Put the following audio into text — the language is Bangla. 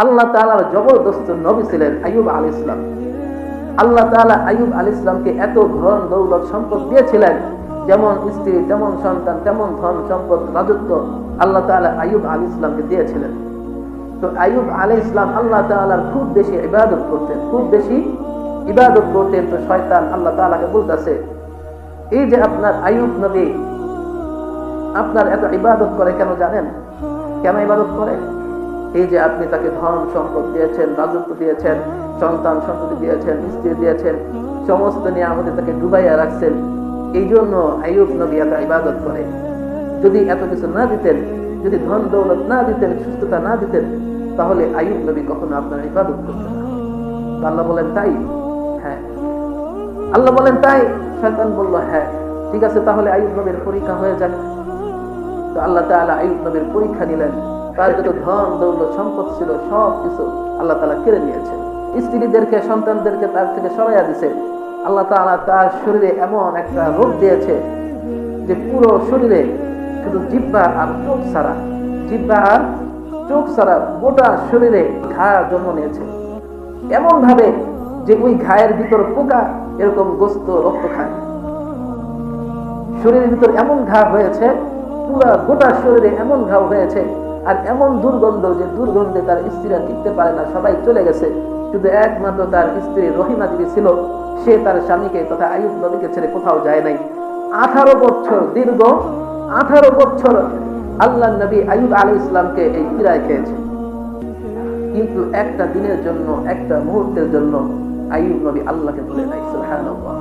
আল্লাহ তাআলার জবরদস্ত নবী ছিলেন আইয়ুব আলাইহিস সালাম। আল্লাহ তাআলা আইয়ুব আলাইহিস সালামকে এত ধন দৌলত সম্পদ দিয়েছিলেন, যেমন স্ত্রী তেমন সন্তান তেমন ধন সম্পদ রাজত্ব আল্লাহ তাআলা আইয়ুব আলাইহিস সালামকে দিয়েছিলেন। তো আইয়ুব আলাইহিস সালাম আল্লাহ তাআলার খুব বেশি ইবাদত করতেন, খুব বেশি ইবাদত করতেন। তো শয়তান আল্লাহ তাআলাকে বলতেছে, এই যে আপনার আইয়ুব নবী আপনার এত ইবাদত করে কেন জানেন? কেন ইবাদত করে? এই যে আপনি তাকে ধন সম্পদ দিয়েছেন, রাজত্ব দিয়েছেন, সন্তান সন্ততি দিয়েছেন, স্ত্রী দিয়েছেন, সমস্ত নিয়ে আমাদের তাকে ডুবাইয়া রাখছেন, এই জন্য আইয়ুব নবী এত ইবাদত করে। যদি এত কিছু না দিতেন, যদি ধন দৌলত না দিতেন, সুস্থতা না দিতেন, তাহলে আইয়ুব নবী কখনো আপনার ইবাদত করতেন না। আল্লাহ বলেন তাই? হ্যাঁ। আল্লাহ বলেন তাই? শয়তান বলল হ্যাঁ, ঠিক আছে, তাহলে আইয়ুব নবীর পরীক্ষা হয়ে যাক। তো আল্লাহ তাআলা আইয়ুব নবীর পরীক্ষা নিলেন। তার যত ধন দৌলত সম্পদ ছিল সব কিছু আল্লাহ তাআলা কেড়ে নিয়েছেন। স্ত্রীদেরকে সন্তানদেরকে তার থেকে সরাইয়া দিয়েছে। আল্লাহ তাআলা তার শরীরে এমন একটা রোগ দিয়েছে যে পুরো শরীরে শুধু জিহ্বা আর চোখ ছাড়া, জিহ্বা আর চোখ ছাড়া গোটা শরীরে ঘা জন্ম নিয়েছে, এমন ভাবে যে ওই ঘায়ের ভিতর পোকা এরকম গোস্ত রক্ত খায়। শরীরের ভিতর এমন ঘা হয়েছে, পুরা গোটা শরীরে এমন ঘা হয়েছে, আর এমন দুর্গন্ধ যে দুর্গন্ধে তার স্ত্রীরা টিকতে পারে না, সবাই চলে গেছে। শুধু একমাত্র তার স্ত্রী রহিমা দেবী ছিল, সে তার স্বামীকে তথা আইয়ুব নবীকে ছেড়ে কোথাও যায় নাই। 18 বছর, দীর্ঘ 18 বছর আল্লাহ নবী আইয়ুব আলাইহিস সালামকে এই পীড়ায় খেয়েছে, কিন্তু একটা দিনের জন্য, একটা মুহূর্তের জন্য আইয়ুব নবী আল্লাহকে ভুলে নাই। সুবহানাল্লাহ।